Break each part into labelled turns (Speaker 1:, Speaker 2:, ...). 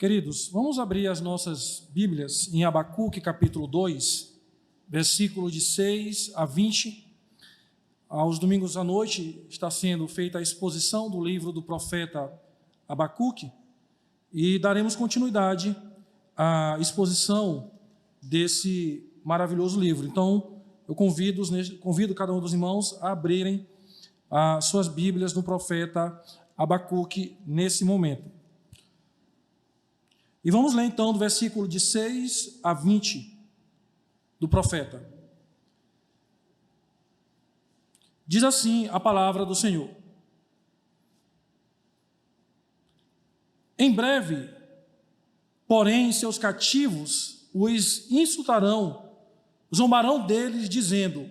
Speaker 1: Queridos, vamos abrir as nossas Bíblias em Abacuque, capítulo 2, versículo de 6 a 20. Aos domingos à noite está sendo feita a exposição do livro do profeta Abacuque e daremos continuidade à exposição desse maravilhoso livro. Então, eu convido cada um dos irmãos a abrirem as suas Bíblias no profeta Abacuque nesse momento. E vamos ler então do versículo de 6 a 20 do profeta. Diz assim a palavra do Senhor: Em breve, porém, seus cativos os insultarão, zombarão deles, dizendo: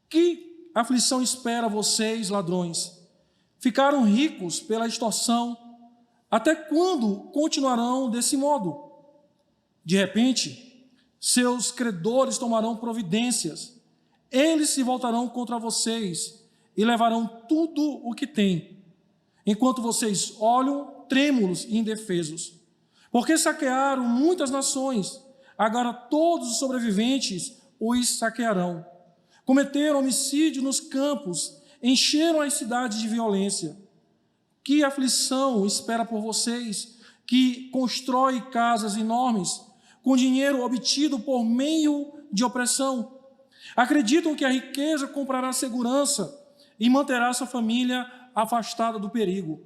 Speaker 1: Que aflição espera vocês, ladrões? Ficaram ricos pela extorsão. Até quando continuarão desse modo? De repente, seus credores tomarão providências. Eles se voltarão contra vocês e levarão tudo o que têm, enquanto vocês olham trêmulos e indefesos. Porque saquearam muitas nações, agora todos os sobreviventes os saquearão. Cometeram homicídio nos campos, encheram as cidades de violência. Que aflição espera por vocês, que constrói casas enormes, com dinheiro obtido por meio de opressão. Acreditam que a riqueza comprará segurança e manterá sua família afastada do perigo.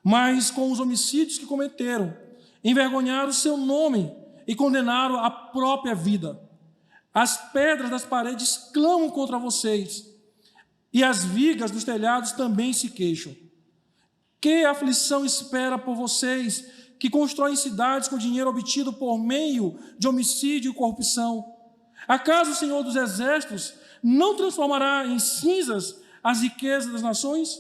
Speaker 1: Mas com os homicídios que cometeram, envergonharam seu nome e condenaram a própria vida. As pedras das paredes clamam contra vocês, e as vigas dos telhados também se queixam. Que aflição espera por vocês, que constroem cidades com dinheiro obtido por meio de homicídio e corrupção? Acaso o Senhor dos Exércitos não transformará em cinzas as riquezas das nações?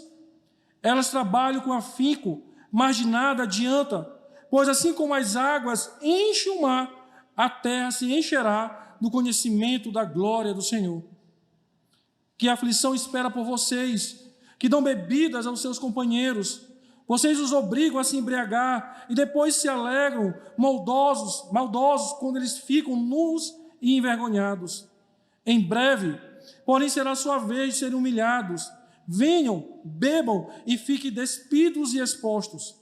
Speaker 1: Elas trabalham com afinco, mas de nada adianta, pois assim como as águas enchem o mar, a terra se encherá do conhecimento da glória do Senhor. Que aflição espera por vocês, que dão bebidas aos seus companheiros? Vocês os obrigam a se embriagar e depois se alegram, maldosos quando eles ficam nus e envergonhados. Em breve, porém, será sua vez de serem humilhados. Venham, bebam e fiquem despidos e expostos.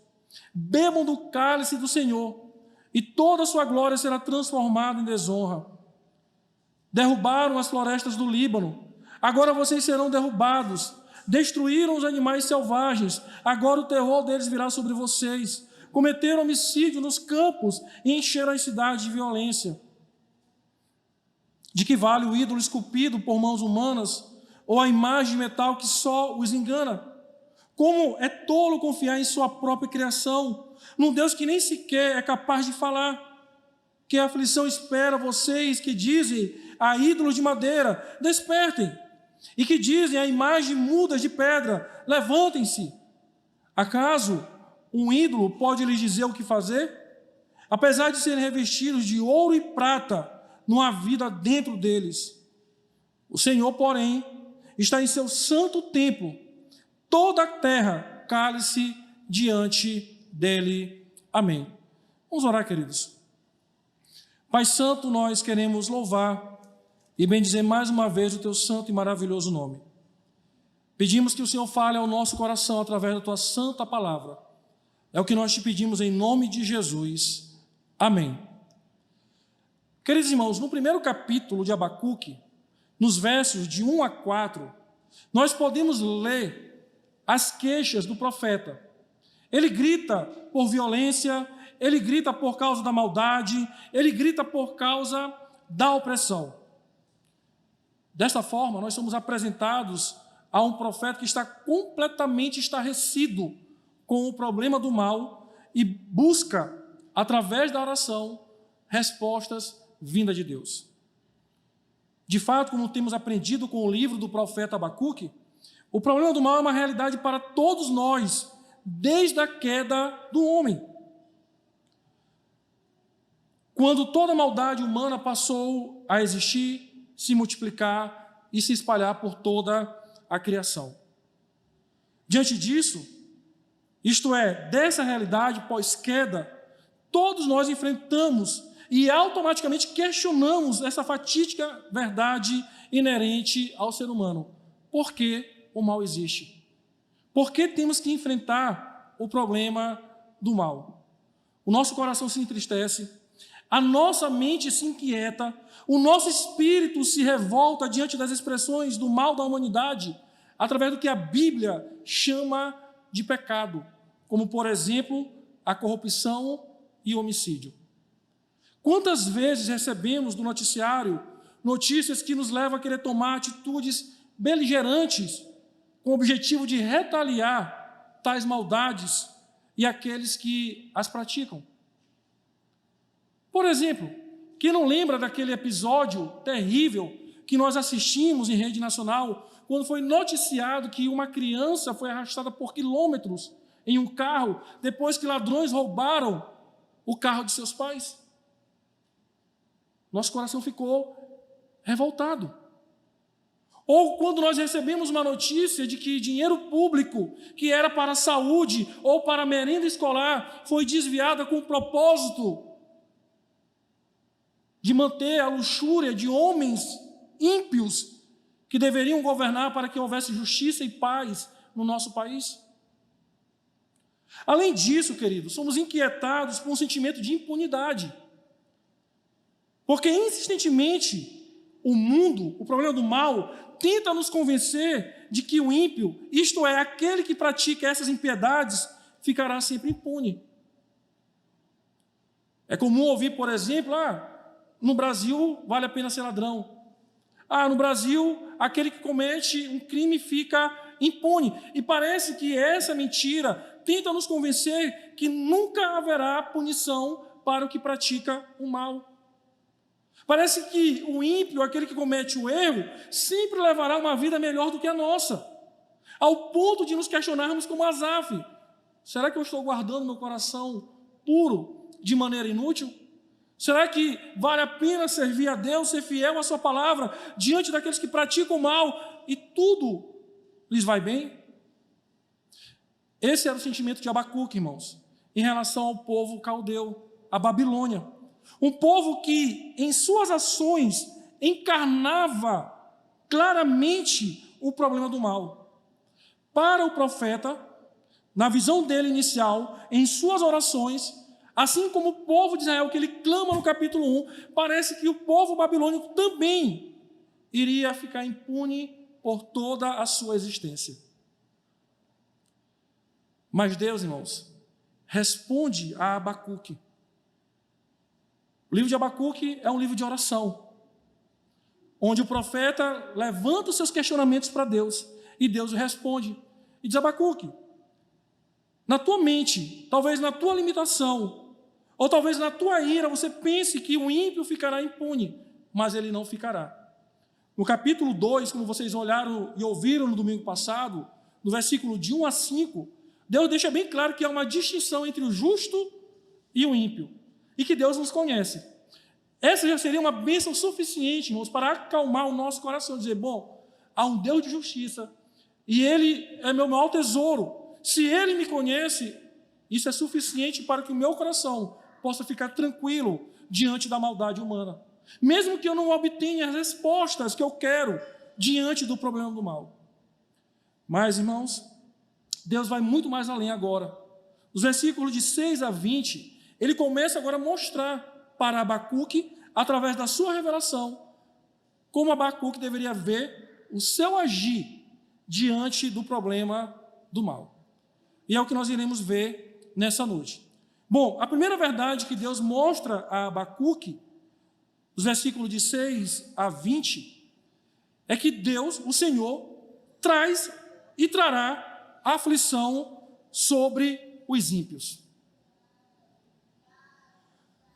Speaker 1: Bebam do cálice do Senhor, e toda a sua glória será transformada em desonra. Derrubaram as florestas do Líbano, agora vocês serão derrubados. Destruíram os animais selvagens, agora o terror deles virá sobre vocês. Cometeram homicídio nos campos e encheram as cidades de violência. De que vale o ídolo esculpido por mãos humanas, ou a imagem de metal que só os engana? Como é tolo confiar em sua própria criação, num Deus que nem sequer é capaz de falar. Que aflição espera vocês que dizem a ídolos de madeira: despertem! E que dizem a imagem mudas de pedra: levantem-se. Acaso um ídolo pode lhes dizer o que fazer? Apesar de serem revestidos de ouro e prata, não há vida dentro deles. O Senhor, porém, está em seu santo templo. Toda a terra cale-se diante dele. Amém. Vamos orar, queridos. Pai Santo, nós queremos louvar e bendizer mais uma vez o teu santo e maravilhoso nome. Pedimos que o Senhor fale ao nosso coração através da tua santa palavra. É o que nós te pedimos em nome de Jesus. Amém. Queridos irmãos, no primeiro capítulo de Abacuque, nos versos de 1 a 4, nós podemos ler as queixas do profeta. Ele grita por violência, ele grita por causa da maldade, ele grita por causa da opressão. Desta forma, nós somos apresentados a um profeta que está completamente estarrecido com o problema do mal e busca, através da oração, respostas vindas de Deus. De fato, como temos aprendido com o livro do profeta Abacuque, o problema do mal é uma realidade para todos nós, desde a queda do homem. Quando toda a maldade humana passou a existir, se multiplicar e se espalhar por toda a criação. Diante disso, isto é, dessa realidade pós-queda, todos nós enfrentamos e automaticamente questionamos essa fatídica verdade inerente ao ser humano. Por que o mal existe? Por que temos que enfrentar o problema do mal? O nosso coração se entristece, a nossa mente se inquieta, o nosso espírito se revolta diante das expressões do mal da humanidade, através do que a Bíblia chama de pecado, como, por exemplo, a corrupção e o homicídio. Quantas vezes recebemos no noticiário notícias que nos levam a querer tomar atitudes beligerantes com o objetivo de retaliar tais maldades e aqueles que as praticam? Por exemplo, quem não lembra daquele episódio terrível que nós assistimos em rede nacional, quando foi noticiado que uma criança foi arrastada por quilômetros em um carro, depois que ladrões roubaram o carro de seus pais? Nosso coração ficou revoltado. Ou quando nós recebemos uma notícia de que dinheiro público, que era para a saúde ou para a merenda escolar, foi desviada com o propósito de manter a luxúria de homens ímpios que deveriam governar para que houvesse justiça e paz no nosso país. Além disso, queridos, somos inquietados por um sentimento de impunidade. Porque insistentemente o mundo, o problema do mal, tenta nos convencer de que o ímpio, isto é, aquele que pratica essas impiedades, ficará sempre impune. É comum ouvir, por exemplo, no Brasil vale a pena ser ladrão. No Brasil, aquele que comete um crime fica impune. E parece que essa mentira tenta nos convencer que nunca haverá punição para o que pratica o mal. Parece que o ímpio, aquele que comete o erro, sempre levará uma vida melhor do que a nossa, ao ponto de nos questionarmos como Asaf: será que eu estou guardando meu coração puro de maneira inútil? Será que vale a pena servir a Deus, ser fiel à sua palavra, diante daqueles que praticam o mal e tudo lhes vai bem? Esse era o sentimento de Abacuque, irmãos, em relação ao povo caldeu, a Babilônia. Um povo que, em suas ações, encarnava claramente o problema do mal. Para o profeta, na visão dele inicial, em suas orações, assim como o povo de Israel, que ele clama no capítulo 1, parece que o povo babilônico também iria ficar impune por toda a sua existência. Mas Deus, irmãos, responde a Abacuque. O livro de Abacuque é um livro de oração, onde o profeta levanta os seus questionamentos para Deus, e Deus responde. E diz: Abacuque, na tua mente, talvez na tua limitação, ou talvez na tua ira, você pense que o ímpio ficará impune, mas ele não ficará. No capítulo 2, como vocês olharam e ouviram no domingo passado, no versículo de 1 a 5, Deus deixa bem claro que há uma distinção entre o justo e o ímpio, e que Deus nos conhece. Essa já seria uma bênção suficiente, irmãos, para acalmar o nosso coração, dizer: bom, há um Deus de justiça, e Ele é meu maior tesouro. Se Ele me conhece, isso é suficiente para que o meu coração possa ficar tranquilo diante da maldade humana, mesmo que eu não obtenha as respostas que eu quero diante do problema do mal. Mas, irmãos, Deus vai muito mais além agora. Os versículos de 6 a 20, ele começa agora a mostrar para Abacuque, através da sua revelação, como Abacuque deveria ver o seu agir diante do problema do mal. E é o que nós iremos ver nessa noite. Bom, a primeira verdade que Deus mostra a Abacuque, os versículos de 6 a 20, é que Deus, o Senhor, traz e trará aflição sobre os ímpios.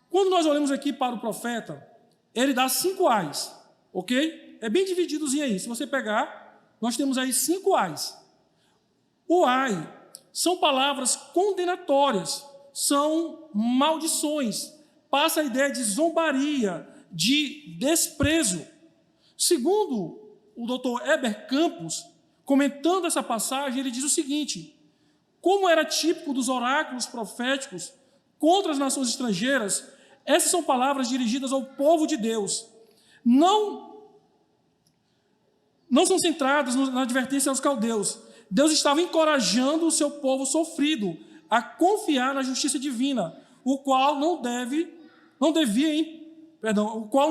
Speaker 1: Quando nós olhamos aqui para o profeta, ele dá 5 ais, ok? É bem divididozinho aí. Se você pegar, nós temos aí 5 ais. O ai são palavras condenatórias, são maldições, passa a ideia de zombaria, de desprezo. Segundo o Dr. Heber Campos, comentando essa passagem, ele diz o seguinte: como era típico dos oráculos proféticos, contra as nações estrangeiras, essas são palavras dirigidas ao povo de Deus. Não são centradas na advertência aos caldeus. Deus estava encorajando o seu povo sofrido a confiar na justiça divina, o qual não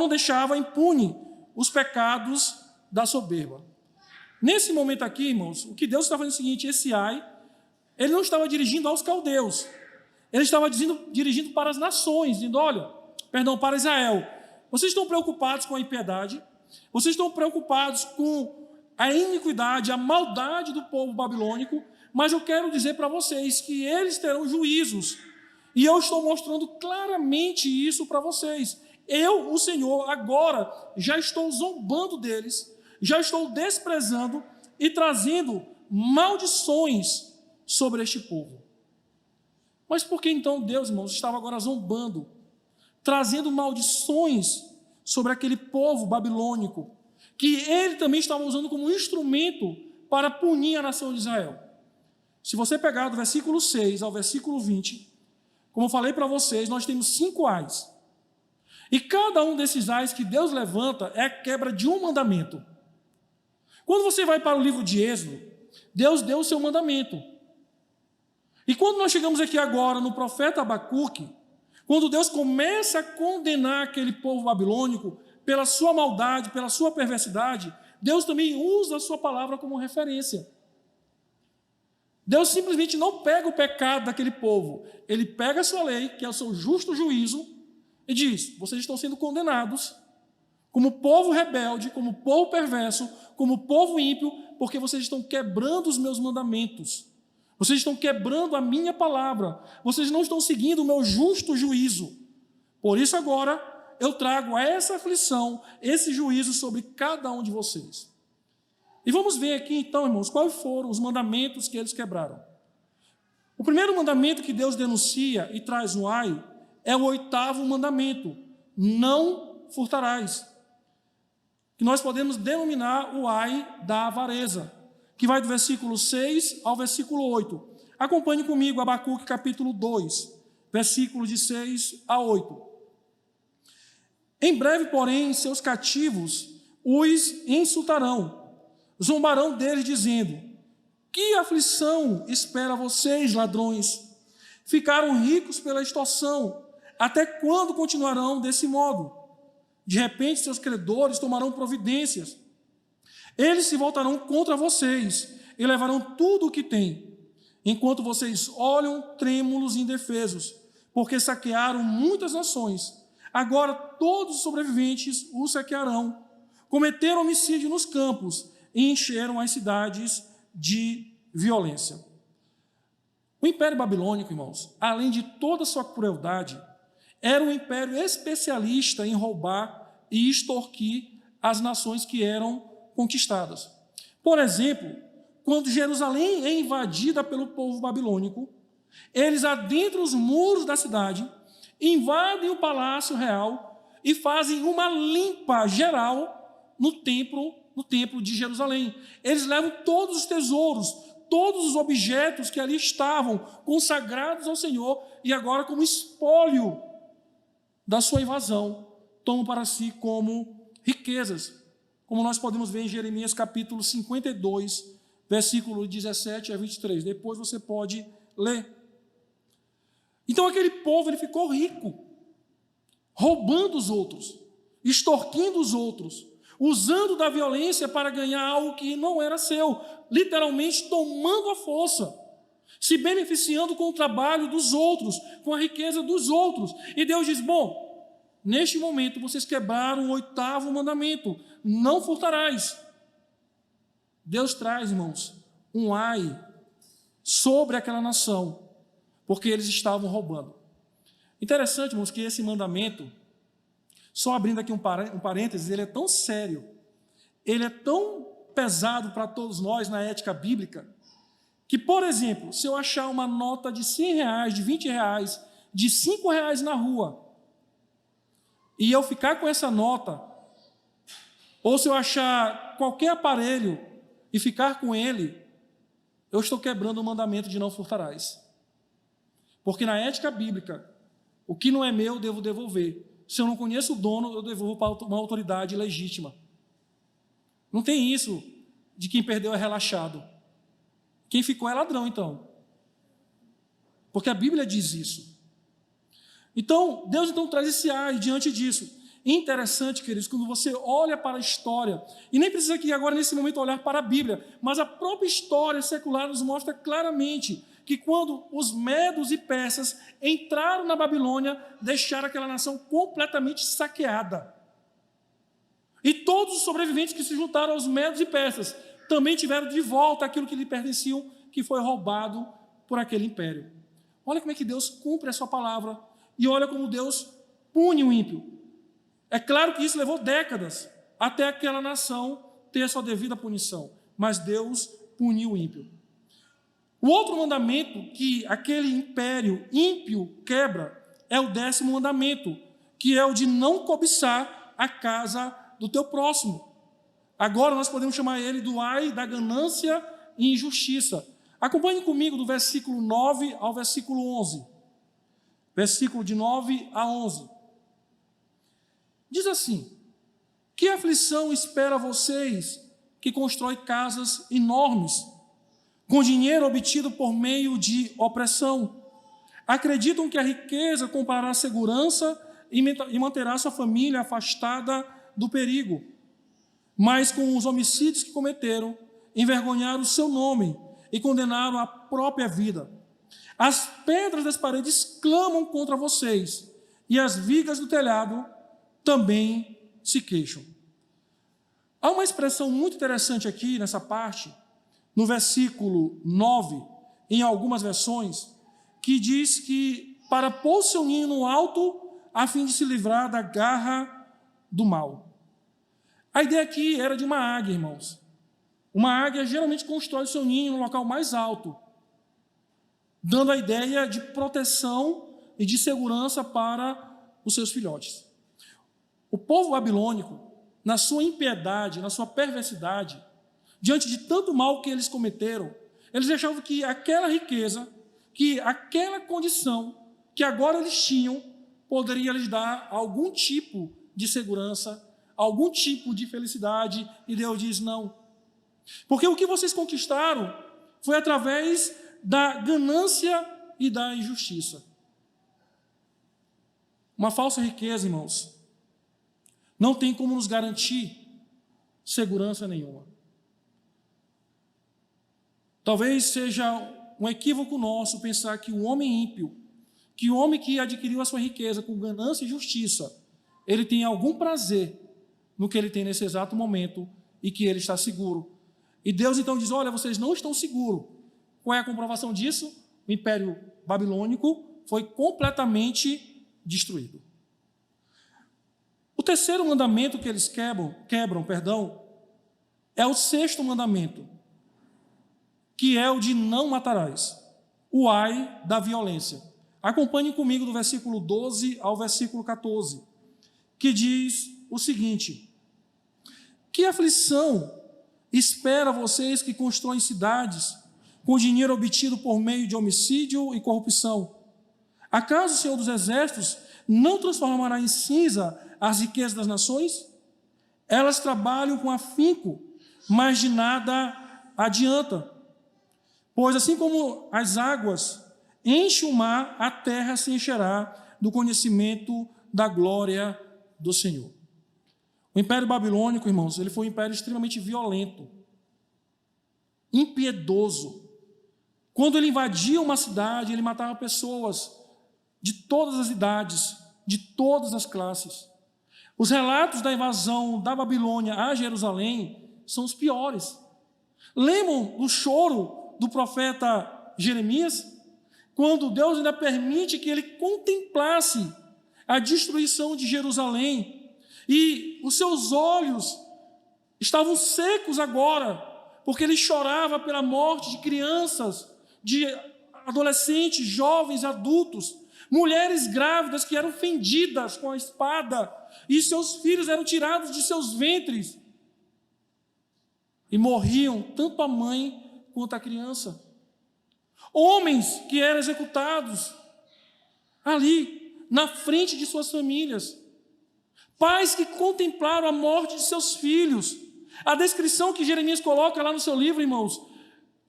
Speaker 1: deixava impune os pecados da soberba. Nesse momento aqui, irmãos, o que Deus está fazendo é o seguinte: esse ai, ele não estava dirigindo aos caldeus, ele estava dirigindo para as nações, dizendo, para Israel, vocês estão preocupados com a impiedade, vocês estão preocupados com a iniquidade, a maldade do povo babilônico, mas eu quero dizer para vocês que eles terão juízos, e eu estou mostrando claramente isso para vocês. Eu, o Senhor, agora já estou zombando deles, já estou desprezando e trazendo maldições sobre este povo. Mas por que então Deus, irmãos, estava agora zombando, trazendo maldições sobre aquele povo babilônico, que ele também estava usando como instrumento para punir a nação de Israel? Se você pegar do versículo 6 ao versículo 20, como eu falei para vocês, nós temos 5 ais. E cada um desses ais que Deus levanta é a quebra de um mandamento. Quando você vai para o livro de Êxodo, Deus deu o seu mandamento. E quando nós chegamos aqui agora no profeta Abacuque, quando Deus começa a condenar aquele povo babilônico pela sua maldade, pela sua perversidade, Deus também usa a sua palavra como referência. Deus simplesmente não pega o pecado daquele povo, ele pega a sua lei, que é o seu justo juízo, e diz: vocês estão sendo condenados como povo rebelde, como povo perverso, como povo ímpio, porque vocês estão quebrando os meus mandamentos, vocês estão quebrando a minha palavra, vocês não estão seguindo o meu justo juízo. Por isso agora eu trago essa aflição, esse juízo sobre cada um de vocês. E vamos ver aqui então, irmãos, quais foram os mandamentos que eles quebraram. O primeiro mandamento que Deus denuncia e traz no ai é o 8º mandamento: não furtarás, que nós podemos denominar o ai da avareza, que vai do versículo 6 ao versículo 8. Acompanhe comigo Abacuque capítulo 2, versículos de 6 a 8. Em breve, porém, seus cativos os insultarão, zombarão deles, dizendo: que aflição espera vocês, ladrões? Ficaram ricos pela extorsão, até quando continuarão desse modo? De repente, seus credores tomarão providências. Eles se voltarão contra vocês e levarão tudo o que têm, enquanto vocês olham trêmulos e indefesos, porque saquearam muitas nações. Agora todos os sobreviventes os saquearão. Cometeram homicídio nos campos e encheram as cidades de violência. O Império Babilônico, irmãos, além de toda a sua crueldade, era um império especialista em roubar e extorquir as nações que eram conquistadas. Por exemplo, quando Jerusalém é invadida pelo povo babilônico, eles adentram os muros da cidade, invadem o palácio real e fazem uma limpa geral no templo de Jerusalém. Eles levam todos os tesouros, todos os objetos que ali estavam consagrados ao Senhor, e agora, como espólio da sua invasão, tomam para si como riquezas, como nós podemos ver em Jeremias capítulo 52, versículo 17 a 23. Depois você pode ler. Então aquele povo ele ficou rico, roubando os outros, extorquindo os outros, usando da violência para ganhar algo que não era seu, literalmente tomando a força, se beneficiando com o trabalho dos outros, com a riqueza dos outros. E Deus diz: bom, neste momento vocês quebraram o 8º mandamento: não furtarás. Deus traz, irmãos, um ai sobre aquela nação, porque eles estavam roubando. Interessante, irmãos, que esse mandamento, só abrindo aqui um parênteses, ele é tão sério, ele é tão pesado para todos nós na ética bíblica, que, por exemplo, se eu achar uma nota de R$100, de R$20, de R$5 na rua, e eu ficar com essa nota, ou se eu achar qualquer aparelho e ficar com ele, eu estou quebrando o mandamento de não furtarás. Porque na ética bíblica, O que não é meu, eu devo devolver. Se eu não conheço o dono, eu devolvo para uma autoridade legítima. Não tem isso de quem perdeu é relaxado. Quem ficou é ladrão, então. Porque a Bíblia diz isso. Então, Deus então traz esse ai diante disso. Interessante, queridos, quando você olha para a história, e nem precisa aqui agora nesse momento olhar para a Bíblia, mas a própria história secular nos mostra claramente que quando os medos e persas entraram na Babilônia, deixaram aquela nação completamente saqueada. E todos os sobreviventes que se juntaram aos medos e persas também tiveram de volta aquilo que lhe pertenciam, que foi roubado por aquele império. Olha como é que Deus cumpre a sua palavra, e olha como Deus pune o ímpio. É claro que isso levou décadas até aquela nação ter a sua devida punição, mas Deus puniu o ímpio. O outro mandamento que aquele império ímpio quebra é o 10º mandamento, que é o de não cobiçar a casa do teu próximo. Agora nós podemos chamar ele do ai da ganância e injustiça. Acompanhe comigo do versículo 9 ao versículo 11. Versículo de 9 a 11. Diz assim: que aflição espera vocês que constroem casas enormes, com dinheiro obtido por meio de opressão? Acreditam que a riqueza comprará segurança e manterá sua família afastada do perigo. Mas com os homicídios que cometeram, envergonharam o seu nome e condenaram a própria vida. As pedras das paredes clamam contra vocês, e as vigas do telhado também se queixam. Há uma expressão muito interessante aqui nessa parte, no versículo 9, em algumas versões, que diz que para pôr seu ninho no alto, a fim de se livrar da garra do mal. A ideia aqui era de uma águia, irmãos. Uma águia geralmente constrói seu ninho no local mais alto, dando a ideia de proteção e de segurança para os seus filhotes. O povo babilônico, na sua impiedade, na sua perversidade, diante de tanto mal que eles cometeram, eles achavam que aquela riqueza, que aquela condição que agora eles tinham, poderia lhes dar algum tipo de segurança, algum tipo de felicidade, e Deus diz não. Porque o que vocês conquistaram foi através da ganância e da injustiça. Uma falsa riqueza, irmãos, não tem como nos garantir segurança nenhuma. Talvez seja um equívoco nosso pensar que o homem ímpio, que o homem que adquiriu a sua riqueza com ganância e justiça, ele tem algum prazer no que ele tem nesse exato momento e que ele está seguro. E Deus então diz: olha, vocês não estão seguros. Qual é a comprovação disso? O Império Babilônico foi completamente destruído. O terceiro mandamento que eles quebram, é o 6º mandamento, que é o de não matarás, o ai da violência. Acompanhe comigo do versículo 12 ao versículo 14, que diz o seguinte: que aflição espera vocês que constroem cidades com dinheiro obtido por meio de homicídio e corrupção? Acaso o Senhor dos Exércitos não transformará em cinza as riquezas das nações? Elas trabalham com afinco, mas de nada adianta. Pois assim como as águas enchem o mar, a terra se encherá do conhecimento da glória do Senhor. O Império Babilônico, irmãos, ele foi um império extremamente violento, impiedoso. Quando ele invadia uma cidade, ele matava pessoas de todas as idades, de todas as classes. Os relatos da invasão da Babilônia a Jerusalém são os piores. Lembram do choro do profeta Jeremias? Quando Deus ainda permite que ele contemplasse a destruição de Jerusalém, e os seus olhos estavam secos agora, porque ele chorava pela morte de crianças, de adolescentes, jovens, adultos, mulheres grávidas que eram fendidas com a espada, e seus filhos eram tirados de seus ventres, e morriam tanto a mãe quanto a criança. Homens que eram executados ali, na frente de suas famílias. Pais que contemplaram a morte de seus filhos. A descrição que Jeremias coloca lá no seu livro, irmãos,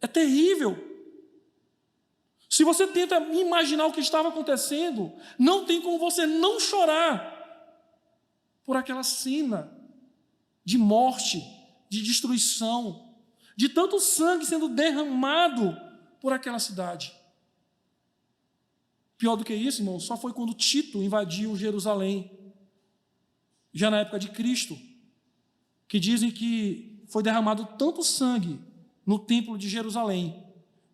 Speaker 1: é terrível. Se você tenta imaginar o que estava acontecendo, não tem como você não chorar por aquela cena de morte, de destruição, de tanto sangue sendo derramado por aquela cidade. Pior do que isso, irmão, só foi quando Tito invadiu Jerusalém, já na época de Cristo, que dizem que foi derramado tanto sangue no templo de Jerusalém,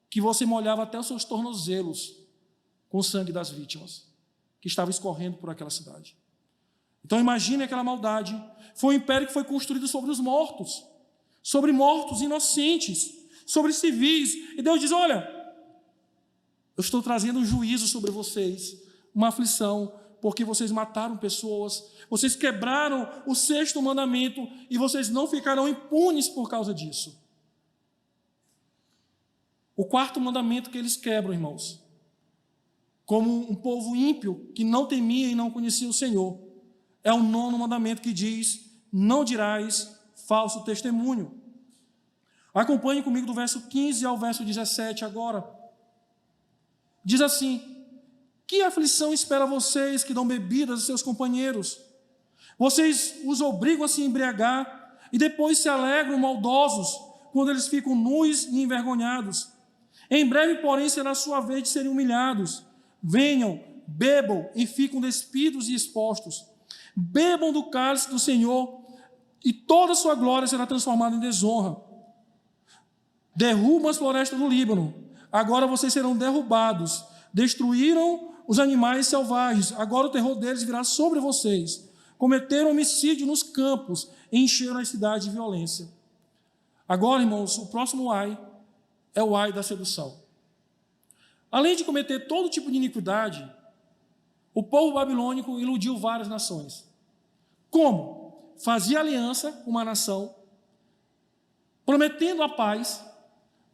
Speaker 1: que você molhava até os seus tornozelos com o sangue das vítimas, que estava escorrendo por aquela cidade. Então imagine aquela maldade. Foi um império que foi construído sobre os mortos, sobre mortos inocentes, sobre civis. E Deus diz, olha, eu estou trazendo um juízo sobre vocês, uma aflição, porque vocês mataram pessoas, vocês quebraram o 6º mandamento e vocês não ficarão impunes por causa disso. O 4º mandamento que eles quebram, irmãos, como um povo ímpio que não temia e não conhecia o Senhor, é o 9º mandamento que diz, não dirás falso testemunho. Acompanhe comigo do verso 15 ao verso 17 agora. Diz assim, que aflição espera vocês que dão bebidas aos seus companheiros? Vocês os obrigam a se embriagar e depois se alegram maldosos quando eles ficam nus e envergonhados. Em breve, porém, será a sua vez de serem humilhados. Venham, bebam e ficam despidos e expostos. Bebam do cálice do Senhor e toda a sua glória será transformada em desonra. Derrubam as florestas do Líbano. Agora vocês serão derrubados. Destruíram os animais selvagens, agora o terror deles virá sobre vocês. Cometeram homicídio nos campos e encheram as cidades de violência. Agora, irmãos, o próximo ai é o ai da sedução. Além de cometer todo tipo de iniquidade, o povo babilônico iludiu várias nações. Como? Fazia aliança com uma nação, prometendo a paz,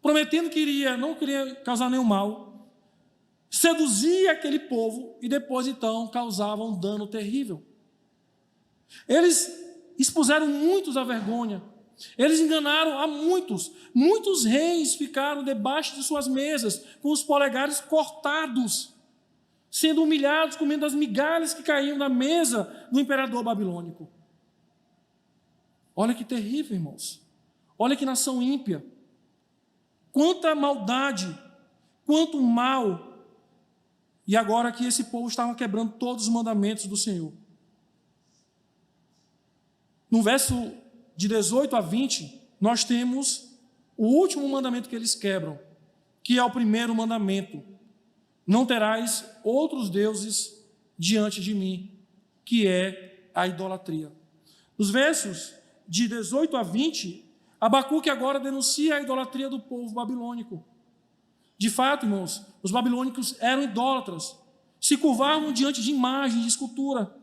Speaker 1: prometendo que não queria causar nenhum mal, seduzia aquele povo e depois, então, causava um dano terrível. Eles expuseram muitos à vergonha. Eles enganaram a muitos. Muitos reis ficaram debaixo de suas mesas, com os polegares cortados, sendo humilhados, comendo as migalhas que caíam da mesa do imperador babilônico. Olha que terrível, irmãos. Olha que nação ímpia. Quanta maldade, quanto mal. E agora que esse povo estava quebrando todos os mandamentos do Senhor. No verso de 18 a 20, nós temos o último mandamento que eles quebram, que é o 1º mandamento. Não terás outros deuses diante de mim, que é a idolatria. Nos versos de 18 a 20, Abacuque agora denuncia a idolatria do povo babilônico. De fato, irmãos, os babilônicos eram idólatras, se curvavam diante de imagens, de escultura.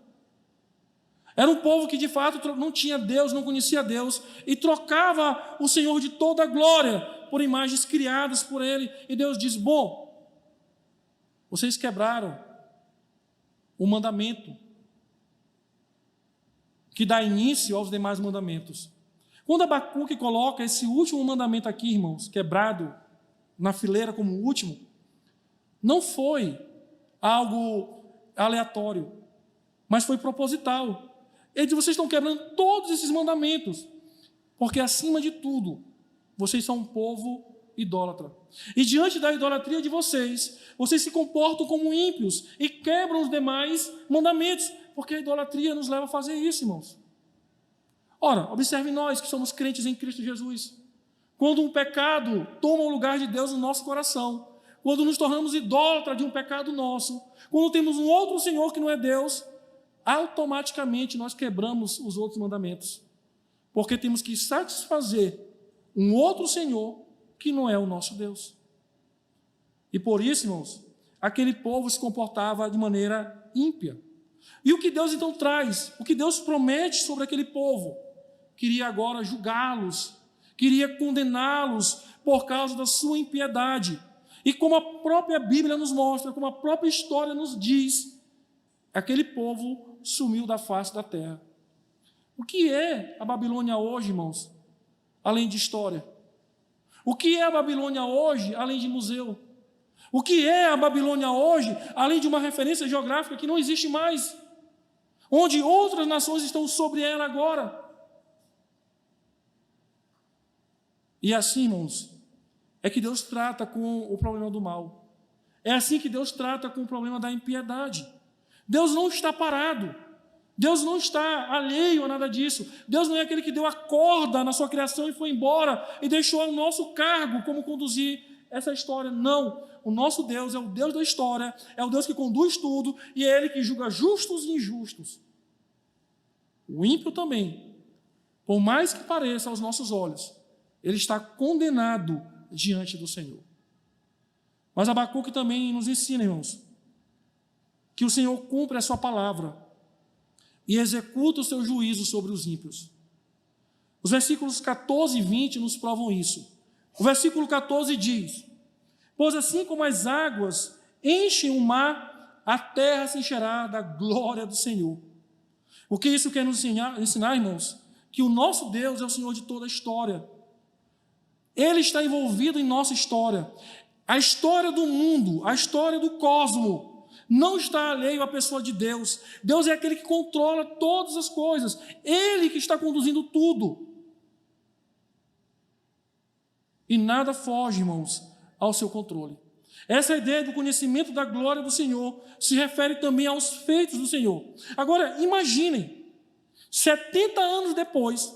Speaker 1: Era um povo que, de fato, não tinha Deus, não conhecia Deus, e trocava o Senhor de toda a glória por imagens criadas por Ele. E Deus diz, bom, vocês quebraram o mandamento que dá início aos demais mandamentos. Quando Abacuque coloca esse último mandamento aqui, irmãos, quebrado na fileira como o último, não foi algo aleatório, mas foi proposital. Ele diz, vocês estão quebrando todos esses mandamentos, porque acima de tudo, vocês são um povo idólatra. E diante da idolatria de vocês, vocês se comportam como ímpios e quebram os demais mandamentos, porque a idolatria nos leva a fazer isso, irmãos. Ora, observe nós que somos crentes em Cristo Jesus. Quando um pecado toma o lugar de Deus no nosso coração, quando nos tornamos idólatras de um pecado nosso, quando temos um outro Senhor que não é Deus, automaticamente nós quebramos os outros mandamentos, porque temos que satisfazer um outro Senhor que não é o nosso Deus. E por isso, irmãos, aquele povo se comportava de maneira ímpia. E o que Deus então traz, o que Deus promete sobre aquele povo, queria agora julgá-los, queria condená-los por causa da sua impiedade. E como a própria Bíblia nos mostra, como a própria história nos diz, aquele povo sumiu da face da terra. O que é a Babilônia hoje, irmãos? Além de história. O que é a Babilônia hoje, além de museu? O que é a Babilônia hoje, além de uma referência geográfica que não existe mais, onde outras nações estão sobre ela agora? E assim, irmãos, é que Deus trata com o problema do mal. É assim que Deus trata com o problema da impiedade. Deus não está parado. Deus não está alheio a nada disso. Deus não é aquele que deu a corda na sua criação e foi embora e deixou ao nosso cargo como conduzir essa história. Não. O nosso Deus é o Deus da história, é o Deus que conduz tudo e é Ele que julga justos e injustos. O ímpio também, por mais que pareça aos nossos olhos, ele está condenado diante do Senhor. Mas Abacuque também nos ensina, irmãos, que o Senhor cumpre a sua palavra e executa o seu juízo sobre os ímpios. Os versículos 14 e 20 nos provam isso. O versículo 14 diz: pois assim como as águas enchem o mar, a terra se encherá da glória do Senhor. O que isso quer nos ensinar, irmãos? Que o nosso Deus é o Senhor de toda a história. Ele está envolvido em nossa história. A história do mundo, a história do cosmos, não está alheio à pessoa de Deus. Deus é aquele que controla todas as coisas. Ele que está conduzindo tudo. E nada foge, irmãos, ao seu controle. Essa ideia do conhecimento da glória do Senhor se refere também aos feitos do Senhor. Agora, imaginem, 70 anos depois,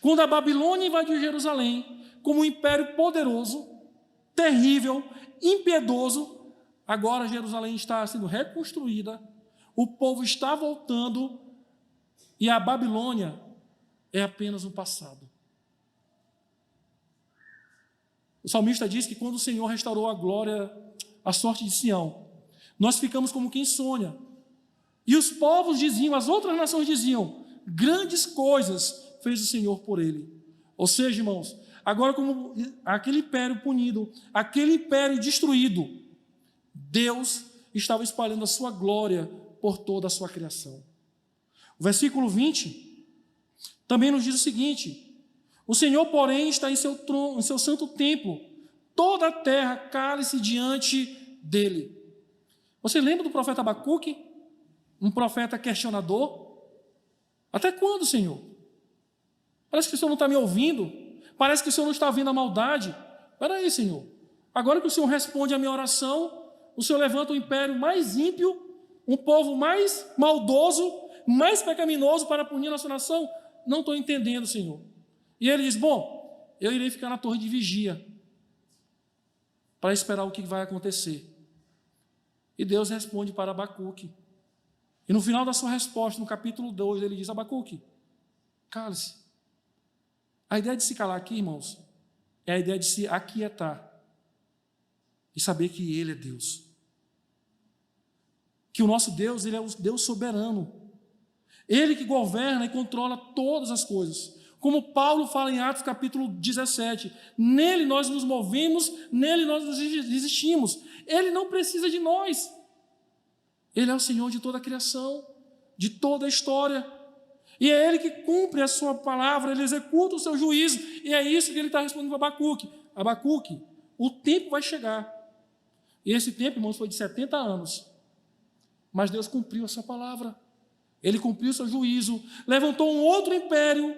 Speaker 1: quando a Babilônia invadiu Jerusalém, como um império poderoso, terrível, impiedoso, agora Jerusalém está sendo reconstruída, o povo está voltando e a Babilônia é apenas um passado. O salmista diz que quando o Senhor restaurou a glória, a sorte de Sião, nós ficamos como quem sonha. E os povos diziam, as outras nações diziam, grandes coisas fez o Senhor por ele. Ou seja, irmãos, agora como aquele império punido, aquele império destruído, Deus estava espalhando a sua glória por toda a sua criação. O versículo 20 também nos diz o seguinte: o Senhor, porém, está em seu trono, em seu santo templo, toda a terra cale-se diante dele. Você lembra do profeta Abacuque? Um profeta questionador? Até quando, Senhor? Parece que o Senhor não está me ouvindo. Parece que o Senhor não está vendo a maldade. Espera aí, Senhor. Agora que o Senhor responde à minha oração, o Senhor levanta um império mais ímpio, um povo mais maldoso, mais pecaminoso para punir a nossa nação? Não estou entendendo, Senhor. E ele diz, bom, eu irei ficar na torre de vigia para esperar o que vai acontecer. E Deus responde para Abacuque. E no final da sua resposta, no capítulo 2, ele diz, Abacuque, cale-se. A ideia de se calar aqui, irmãos, é a ideia de se aquietar e saber que Ele é Deus. Que o nosso Deus, Ele é o Deus soberano. Ele que governa e controla todas as coisas. Como Paulo fala em Atos capítulo 17, nele nós nos movemos, nele nós nos existimos. Ele não precisa de nós. Ele é o Senhor de toda a criação, de toda a história. E é Ele que cumpre a sua palavra, Ele executa o seu juízo. E é isso que Ele está respondendo para Abacuque. Abacuque, o tempo vai chegar. E esse tempo, irmãos, foi de 70 anos. Mas Deus cumpriu a sua palavra. Ele cumpriu o seu juízo. Levantou um outro império.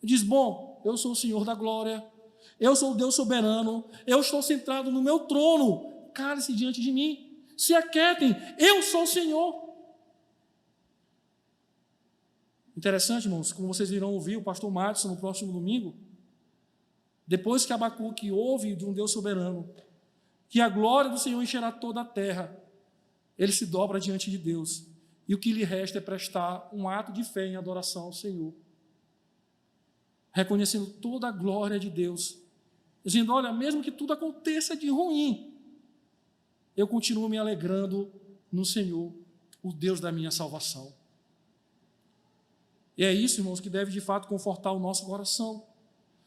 Speaker 1: E diz, bom, eu sou o Senhor da glória. Eu sou o Deus soberano. Eu estou sentado no meu trono. Cale-se diante de mim. Se aquietem. Eu sou o Senhor. Interessante, irmãos, como vocês irão ouvir o pastor Madison no próximo domingo, depois que Abacuque ouve de um Deus soberano, que a glória do Senhor encherá toda a terra, ele se dobra diante de Deus, e o que lhe resta é prestar um ato de fé em adoração ao Senhor, reconhecendo toda a glória de Deus, dizendo, olha, mesmo que tudo aconteça de ruim, eu continuo me alegrando no Senhor, o Deus da minha salvação. E é isso, irmãos, que deve de fato confortar o nosso coração.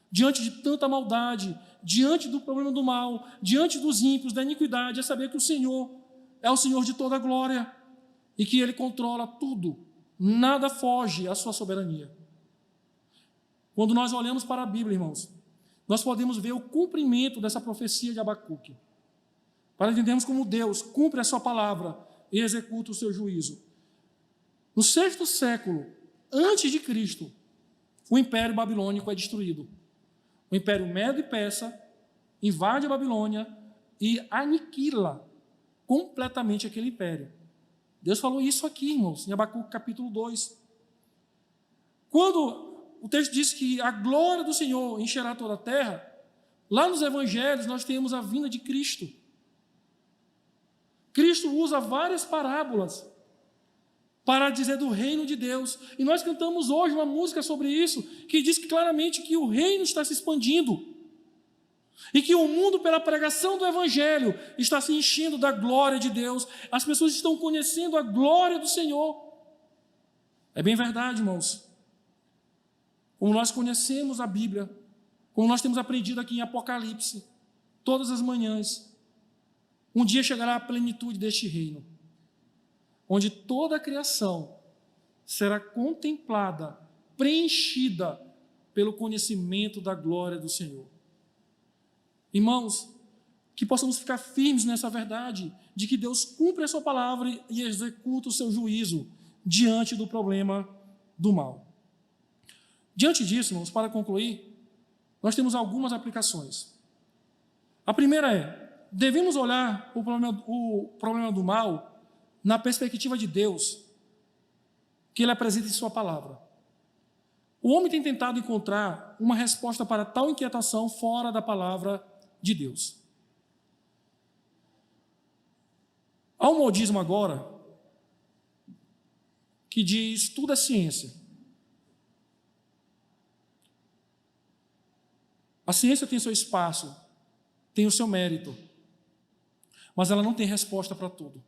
Speaker 1: Diante de tanta maldade, diante do problema do mal, diante dos ímpios, da iniquidade, é saber que o Senhor é o Senhor de toda a glória. e que Ele controla tudo. Nada foge à sua soberania. Quando nós olhamos para a Bíblia, irmãos, nós podemos ver o cumprimento dessa profecia de Abacuque, para entendermos como Deus cumpre a sua palavra e executa o seu juízo. No 6º século, antes de Cristo, o Império Babilônico é destruído. O Império Medo e Persa invade a Babilônia e aniquila completamente aquele império. Deus falou isso aqui, irmãos, em Abacuque capítulo 2. Quando o texto diz que a glória do Senhor encherá toda a terra, lá nos evangelhos nós temos a vinda de Cristo. Cristo usa várias parábolas para dizer do reino de Deus. E nós cantamos hoje uma música sobre isso, que diz claramente que o reino está se expandindo. E que o mundo, pela pregação do Evangelho, está se enchendo da glória de Deus. As pessoas estão conhecendo a glória do Senhor. É bem verdade, irmãos. Como nós conhecemos a Bíblia, como nós temos aprendido aqui em Apocalipse, todas as manhãs, um dia chegará a plenitude deste reino, onde toda a criação será contemplada, preenchida pelo conhecimento da glória do Senhor. Irmãos, que possamos ficar firmes nessa verdade, de que Deus cumpre a sua palavra e executa o seu juízo diante do problema do mal. Diante disso, irmãos, para concluir, nós temos algumas aplicações. A primeira é, devemos olhar o problema do mal na perspectiva de Deus, que Ele apresenta em sua palavra. O homem tem tentado encontrar uma resposta para tal inquietação fora da palavra de Deus. Há um modismo agora que diz tudo é ciência. A ciência tem seu espaço, tem o seu mérito, mas ela não tem resposta para tudo.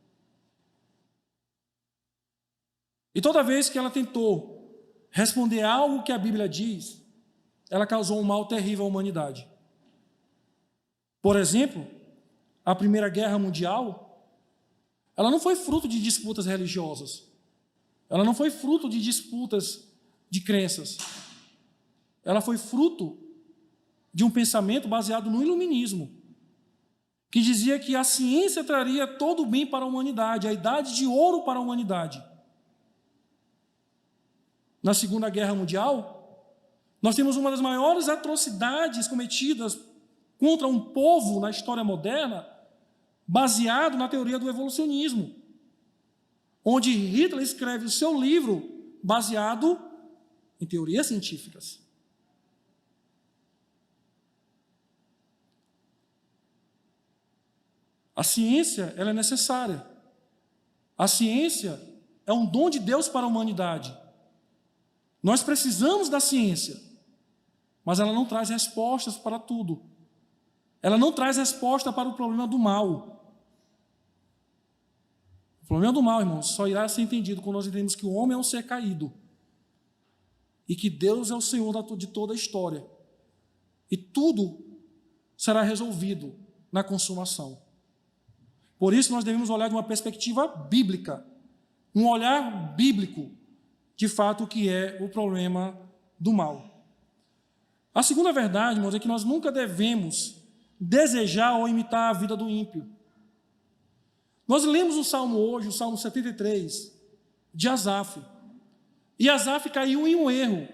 Speaker 1: E toda vez que ela tentou responder algo que a Bíblia diz, ela causou um mal terrível à humanidade. Por exemplo, a Primeira Guerra Mundial, ela não foi fruto de disputas religiosas. Ela não foi fruto de disputas de crenças. Ela foi fruto de um pensamento baseado no iluminismo, que dizia que a ciência traria todo o bem para a humanidade, a idade de ouro para a humanidade. Na Segunda Guerra Mundial, nós temos uma das maiores atrocidades cometidas contra um povo na história moderna, baseado na teoria do evolucionismo, onde Hitler escreve o seu livro baseado em teorias científicas. A ciência, ela é necessária. A ciência é um dom de Deus para a humanidade. Nós precisamos da ciência, mas ela não traz respostas para tudo. Ela não traz resposta para o problema do mal. O problema do mal, irmãos, só irá ser entendido quando nós entendemos que o homem é um ser caído e que Deus é o Senhor de toda a história. E tudo será resolvido na consumação. Por isso nós devemos olhar de uma perspectiva bíblica, um olhar bíblico, de fato, o que é o problema do mal. A segunda verdade, irmãos, é que nós nunca devemos desejar ou imitar a vida do ímpio. Nós lemos o Salmo hoje, o Salmo 73, de Asaf. E Asaf caiu em um erro.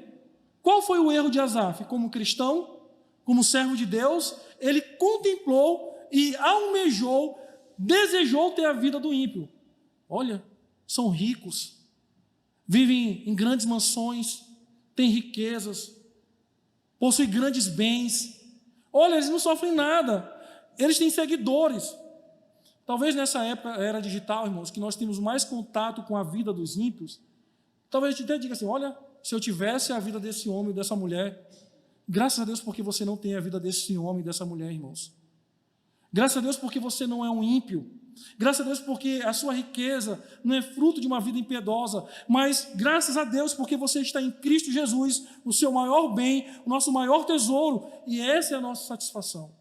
Speaker 1: Qual foi o erro de Asaf? Como cristão, como servo de Deus, ele contemplou e almejou, desejou ter a vida do ímpio. Olha, são ricos, vivem em grandes mansões, têm riquezas, possuem grandes bens. Olha, eles não sofrem nada, eles têm seguidores. Talvez nessa época, era digital, irmãos, que nós temos mais contato com a vida dos ímpios, talvez a gente até diga assim, olha, se eu tivesse a vida desse homem e dessa mulher, graças a Deus porque você não tem a vida desse homem e dessa mulher, irmãos. Graças a Deus porque você não é um ímpio. Graças a Deus porque a sua riqueza não é fruto de uma vida impiedosa, mas graças a Deus porque você está em Cristo Jesus, o seu maior bem, o nosso maior tesouro, e essa é a nossa satisfação.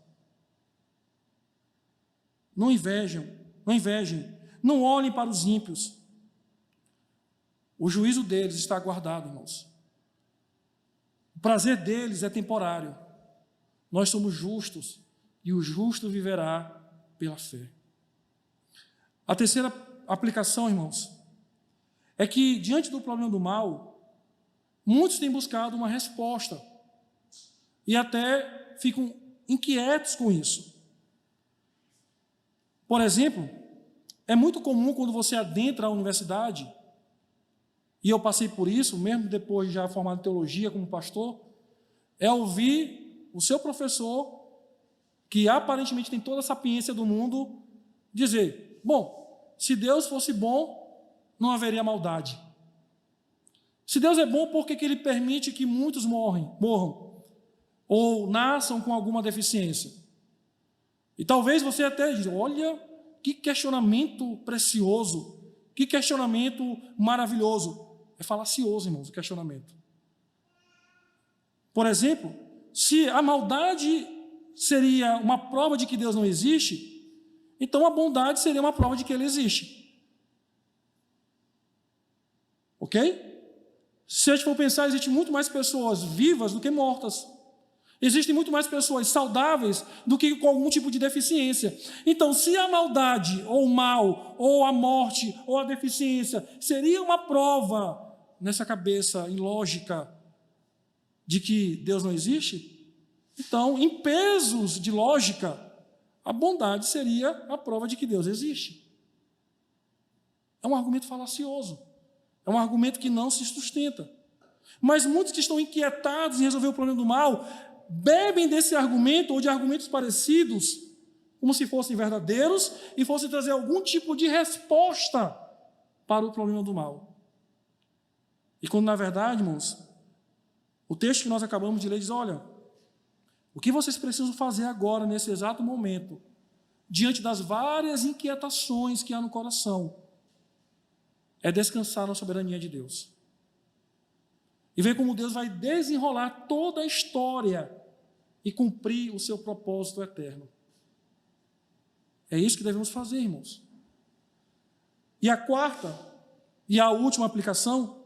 Speaker 1: Não invejem, não olhem para os ímpios. O juízo deles está guardado, irmãos. O prazer deles é temporário. Nós somos justos e o justo viverá pela fé. A terceira aplicação, irmãos, é que diante do problema do mal, muitos têm buscado uma resposta e até ficam inquietos com isso. Por exemplo, é muito comum quando você adentra a universidade, e eu passei por isso, mesmo depois de já formado em teologia como pastor, é ouvir o seu professor, que aparentemente tem toda a sapiência do mundo, dizer: bom, se Deus fosse bom, não haveria maldade. Se Deus é bom, por que Ele permite que muitos morram? Ou nasçam com alguma deficiência? E talvez você até diga: olha, que questionamento precioso, que questionamento maravilhoso. É falacioso, irmãos, o questionamento. Por exemplo, se a maldade seria uma prova de que Deus não existe, então a bondade seria uma prova de que Ele existe. Ok? Se a gente for pensar, existem muito mais pessoas vivas do que mortas. Existem muito mais pessoas saudáveis do que com algum tipo de deficiência. Então, se a maldade, ou o mal, ou a morte, ou a deficiência, seria uma prova nessa cabeça ilógica de que Deus não existe, então, em pesos de lógica, a bondade seria a prova de que Deus existe. É um argumento falacioso. É um argumento que não se sustenta. Mas muitos que estão inquietados em resolver o problema do mal bebem desse argumento ou de argumentos parecidos, como se fossem verdadeiros e fossem trazer algum tipo de resposta para o problema do mal. E quando, na verdade, irmãos, o texto que nós acabamos de ler diz: olha, o que vocês precisam fazer agora, nesse exato momento, diante das várias inquietações que há no coração, é descansar na soberania de Deus. E ver como Deus vai desenrolar toda a história e cumprir o seu propósito eterno. É isso que devemos fazer, irmãos. E a quarta e a última aplicação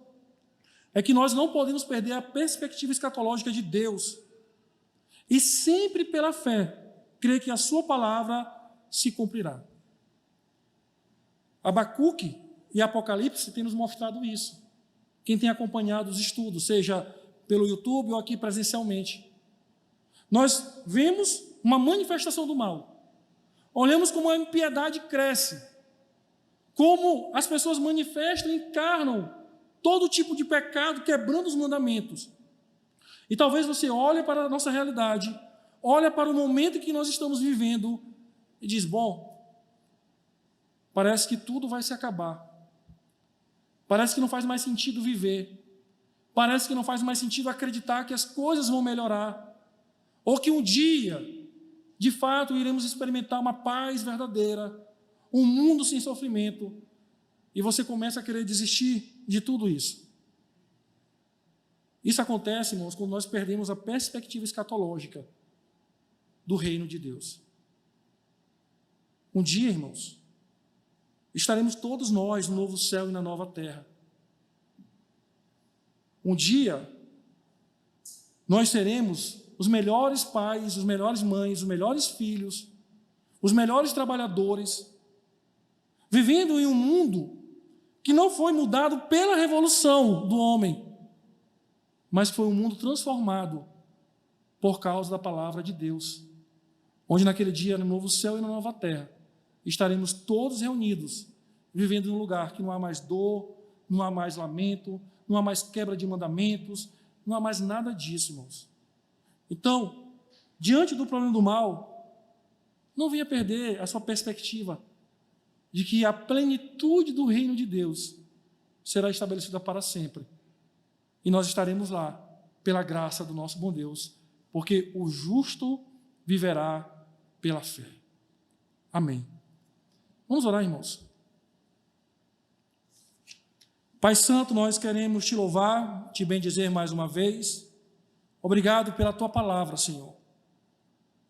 Speaker 1: é que nós não podemos perder a perspectiva escatológica de Deus e sempre pela fé crer que a sua palavra se cumprirá. Abacuque e Apocalipse têm nos mostrado isso. Quem tem acompanhado os estudos, seja pelo YouTube ou aqui presencialmente, nós vemos uma manifestação do mal. Olhamos como a impiedade cresce, como as pessoas manifestam e encarnam todo tipo de pecado, quebrando os mandamentos. E talvez você olhe para a nossa realidade, olhe para o momento em que nós estamos vivendo e diz: bom, parece que tudo vai se acabar. Parece que não faz mais sentido viver. Parece que não faz mais sentido acreditar que as coisas vão melhorar. Ou que um dia, de fato, iremos experimentar uma paz verdadeira, um mundo sem sofrimento, e você começa a querer desistir de tudo isso. Isso acontece, irmãos, quando nós perdemos a perspectiva escatológica do reino de Deus. Um dia, irmãos, estaremos todos nós no novo céu e na nova terra. Um dia, nós seremos os melhores pais, as melhores mães, os melhores filhos, os melhores trabalhadores, vivendo em um mundo que não foi mudado pela revolução do homem, mas foi um mundo transformado por causa da palavra de Deus, onde naquele dia, no novo céu e na nova terra, estaremos todos reunidos, vivendo em um lugar que não há mais dor, não há mais lamento, não há mais quebra de mandamentos, não há mais nada disso, irmãos. Então, diante do problema do mal, não venha perder a sua perspectiva de que a plenitude do reino de Deus será estabelecida para sempre. E nós estaremos lá, pela graça do nosso bom Deus, porque o justo viverá pela fé. Amém. Vamos orar, irmãos. Pai Santo, nós queremos te louvar, te bendizer mais uma vez. Obrigado pela tua palavra, Senhor.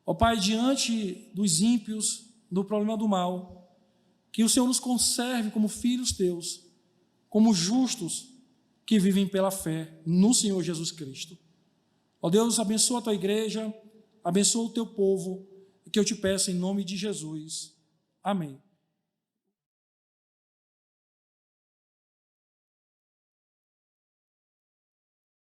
Speaker 1: Ó Pai, diante dos ímpios, do problema do mal, que o Senhor nos conserve como filhos teus, como justos, que vivem pela fé no Senhor Jesus Cristo. Ó Deus, abençoa a tua igreja, abençoa o teu povo, que eu te peço em nome de Jesus. Amém.